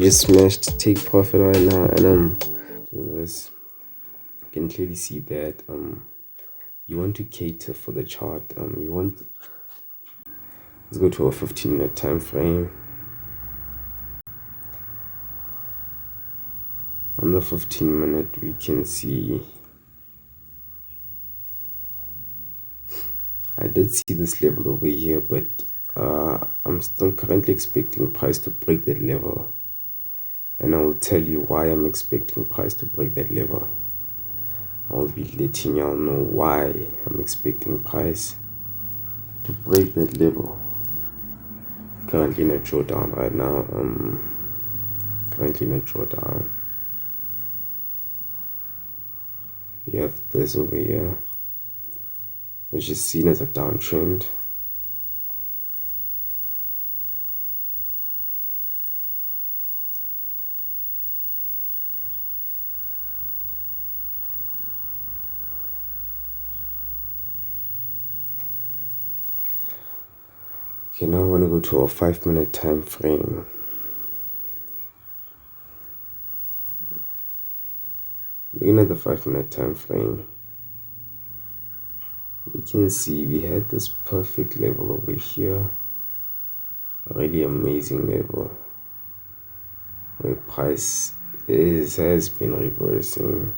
just smashed take profit right now, and do this. You can clearly see that you want to cater for the chart. Let's go to a 15-minute time frame. On the 15-minute, we can see I did see this level over here, but I'm still currently expecting price to break that level, and I will tell you why I'm expecting price to break that level. I'll be letting y'all know why I'm expecting price to break that level. Currently in a drawdown right now. Currently in a drawdown. We have this over here, which is seen as a downtrend. Okay, now I want to go to a 5-minute time frame. Looking at the 5-minute time frame, you can see we had this perfect level over here, a really amazing level where price has been reversing,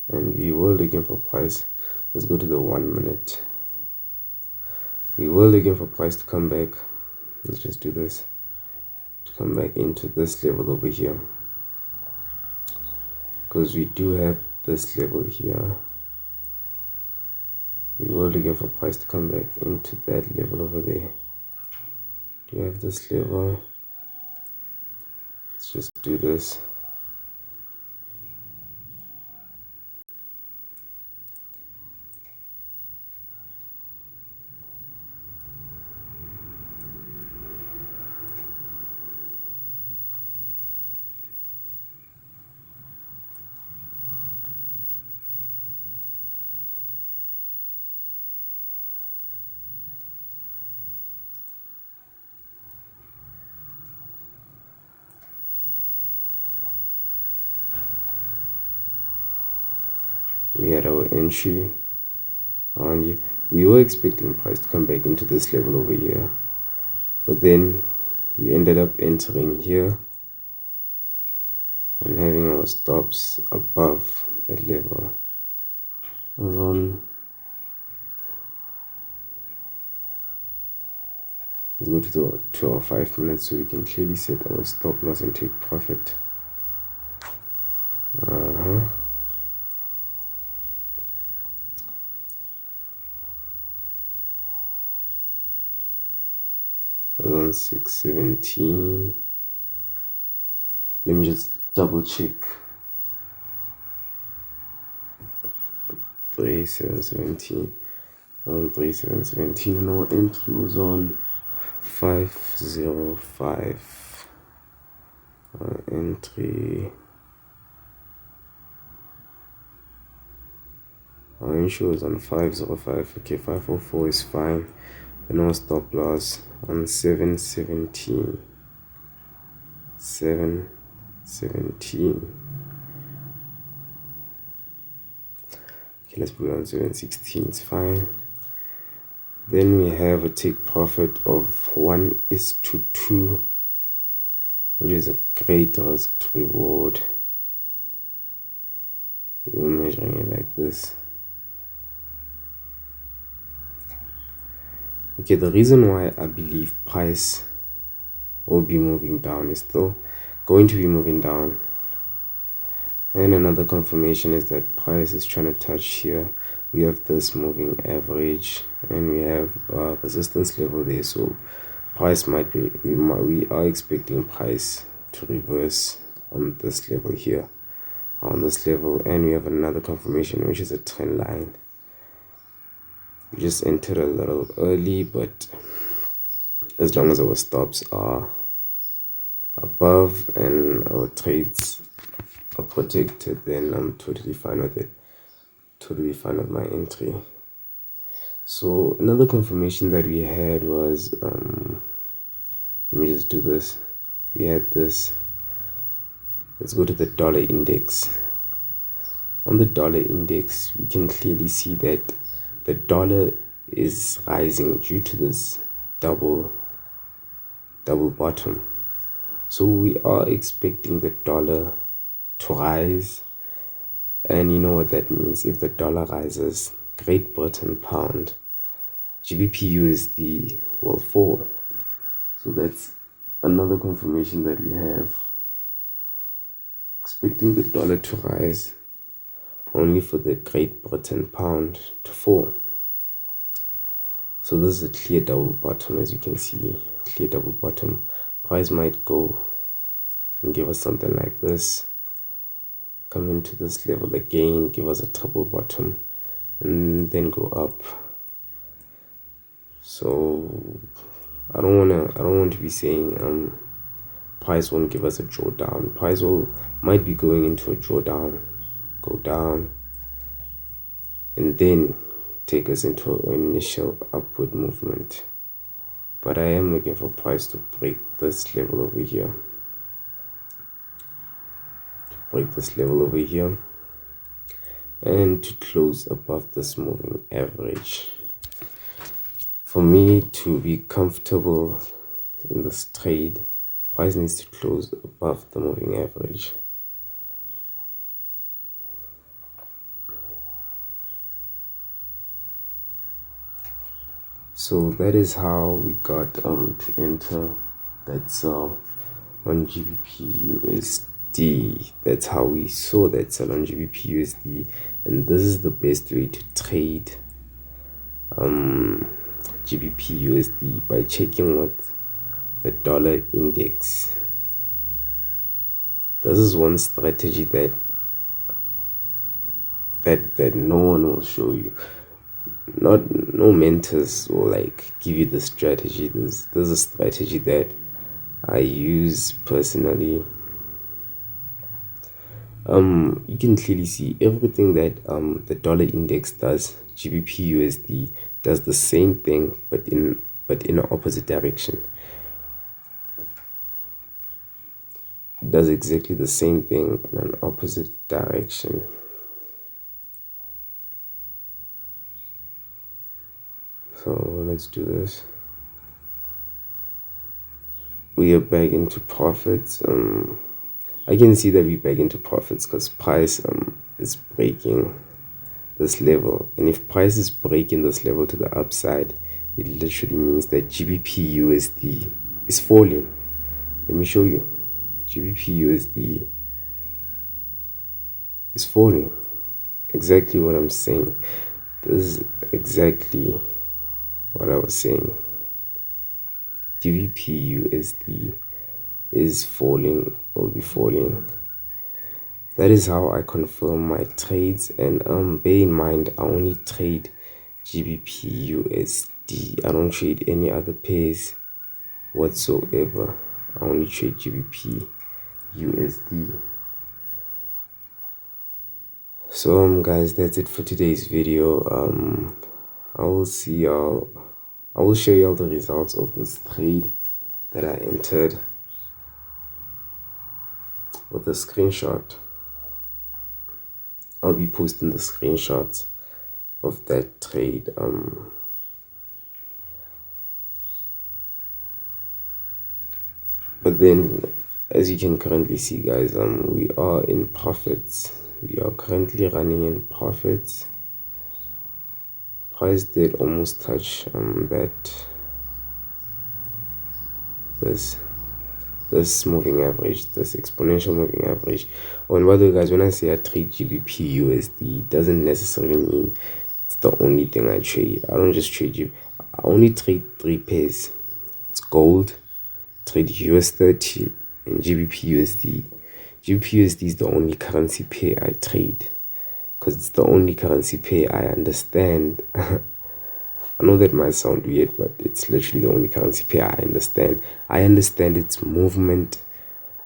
and we were looking for price. Let's go to the 1 minute. We were looking for price to come back. Let's just do this, to come back into this level over here, because we do have this level here. We were looking for price to come back into that level over there. Do you have this level? Let's just do this. We had our entry on here. We were expecting price to come back into this level over here, but then we ended up entering here and having our stops above that level. Let's go to our 5 minutes so we can clearly set our stop loss and take profit. On 617. Let me just double check. 3717. 3717, and our entry was on 505. Our entry was on 505. Okay, 504 is fine. And our stop loss on 717. 717. Okay, let's put it on 716. It's fine. Then we have a take profit of 1:2, which is a great risk to reward. We're measuring it like this. Okay, the reason why I believe price will be moving down is still going to be moving down. And another confirmation is that price is trying to touch here. We have this moving average, and we have resistance level there. So price might be, we are expecting price to reverse on this level here, on this level. And we have another confirmation, which is a trend line. We just entered a little early, but as long as our stops are above and our trades are protected, then I'm totally fine with it. Totally fine with my entry. So another confirmation that we had was, let me just do this. we had this. Let's go to the dollar index. On the dollar index, we can clearly see that the dollar is rising due to this double bottom. So we are expecting the dollar to rise, and you know what that means. If the dollar rises, Great Britain pound, Gbpusd will fall. So that's another confirmation that we have. Expecting the dollar to rise, only for the Great Britain pound to fall. So this is a clear double bottom, as you can see. Clear double bottom. Price might go and give us something like this, come into this level again, give us a triple bottom, and then go up. So I don't want to be saying price won't give us a drawdown. Price might be going into a drawdown, go down, and then take us into an initial upward movement. But I am looking for price to break this level over here. And to close above this moving average. For me to be comfortable in this trade, price needs to close above the moving average. So that is how we got to enter that sell on Gbpusd. That's how we saw that sell on Gbpusd, and this is the best way to trade Gbpusd, by checking with the dollar index. This is one strategy that no one will show you. No mentors will give you the strategy. There's a strategy that I use personally. You can clearly see everything that the dollar index does. Gbpusd does the same thing, but in an opposite direction. It does exactly the same thing in an opposite direction. So let's do this. We are back into profits. I can see that we're back into profits because price is breaking this level, and if price is breaking this level to the upside, it literally means that Gbpusd is falling. Let me show you. Gbpusd is falling. Exactly what I'm saying. This is exactly what I was saying. Gbpusd is falling, will be falling. That is how I confirm my trades, and bear in mind I only trade Gbpusd. I don't trade any other pairs whatsoever. I only trade Gbpusd. So guys, that's it for today's video. I will show you all the results of this trade that I entered with a screenshot. I'll be posting the screenshots of that trade. But then, as you can currently see, guys, we are in profits. We are currently running in profits. Price did almost touch this moving average, this exponential moving average. Oh, and by the way, guys, when I say I trade Gbpusd, it doesn't necessarily mean it's the only thing I trade. I don't just trade I only trade 3 pairs. It's gold, trade US30, and Gbpusd. Gbpusd is the only currency pair I trade because it's the only currency pair I understand. I know that might sound weird, but it's literally the only currency pair I understand. I understand its movement.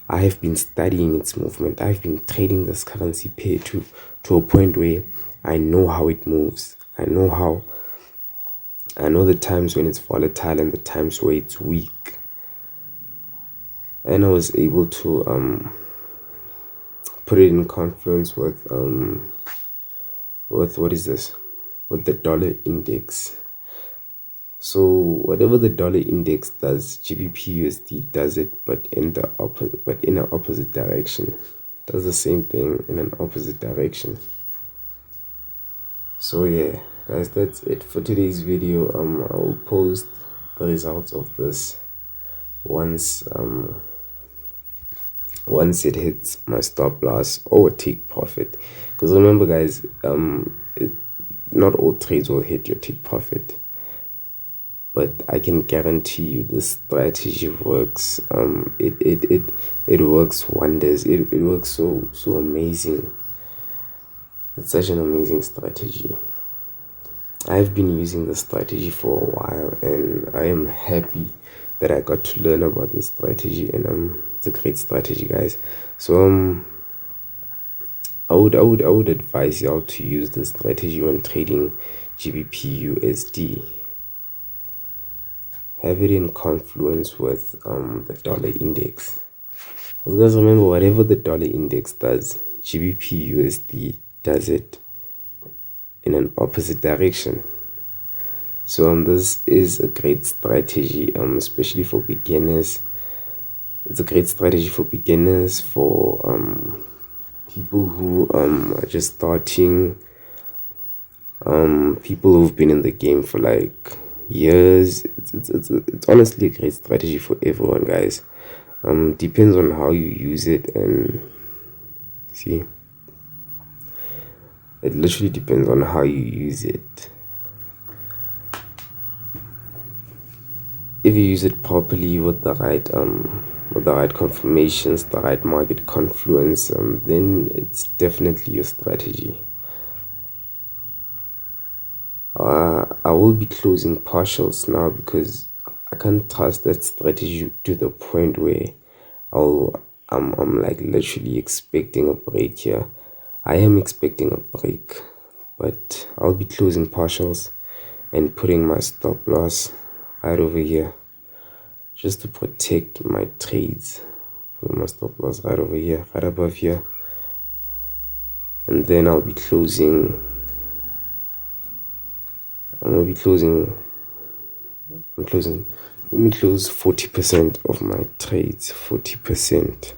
I have been studying its movement. I've been trading this currency pair to a point where I know how it moves. I know the times when it's volatile and the times where it's weak. and I was able to put it in confluence with what is this, with the dollar index. So whatever the dollar index does, GBPUSD does it, but in the opposite, but in an opposite direction. Does the same thing in an opposite direction. So yeah, guys, that's it for today's video. I will post the results of this once once it hits my stop loss or take profit. Because remember, guys, not all trades will hit your take profit, but I can guarantee you this strategy works. It works wonders. It works so amazing. It's such an amazing strategy. I've been using this strategy for a while, and I am happy that I got to learn about this strategy, and it's a great strategy, guys. So I would advise y'all to use this strategy when trading GBPUSD. Have it in confluence with the dollar index. Because guys, remember, whatever the dollar index does, GBPUSD does it in an opposite direction. So this is a great strategy, especially for beginners. It's a great strategy for beginners, for people who are just starting, people who've been in the game for like years. It's honestly a great strategy for everyone, guys. Depends on how you use it, and see, it literally depends on how you use it. If you use it properly with the right confirmations, the right market confluence, then it's definitely your strategy. I will be closing partials now because I can't trust that strategy to the point where I'm like literally expecting a break here. I am expecting a break, but I'll be closing partials and putting my stop loss right over here just to protect my trades. Put my stop loss right over here, right above here, and then I'll be closing. I'm closing. Let me close 40% of my trades. 40%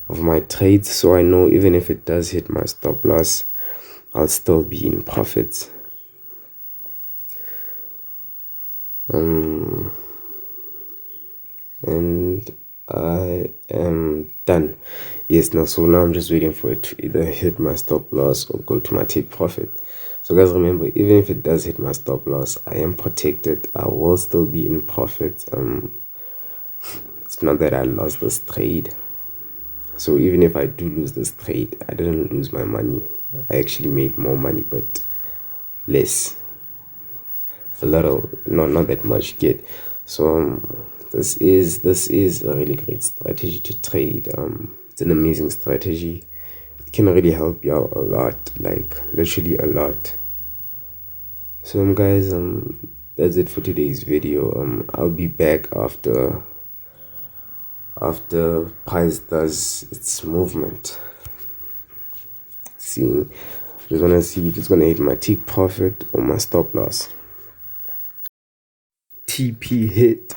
of my trades, so I know even if it does hit my stop loss, I'll still be in profits. And I am done. Yes, now so now I'm just waiting for it to either hit my stop loss or go to my take profit. So guys, remember, even if it does hit my stop loss, I am protected. I will still be in profit. It's not that I lost this trade. So even if I do lose this trade, I didn't lose my money. I actually made more money, but less. A little, not that much yet. So this is a really great strategy to trade. It's an amazing strategy. It can really help you out a lot, like literally a lot. So guys, that's it for today's video. I'll be back after price does its movement. Just wanna see if it's gonna hit my take profit or my stop loss. TP hit.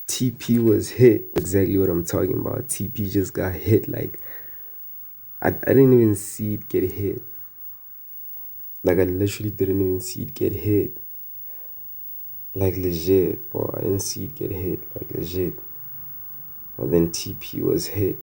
TP was hit. Exactly what I'm talking about. TP just got hit. Like I didn't even see it get hit. Like I literally didn't even see it get hit. Like legit, bro. I didn't see it get hit. Like legit. But then TP was hit.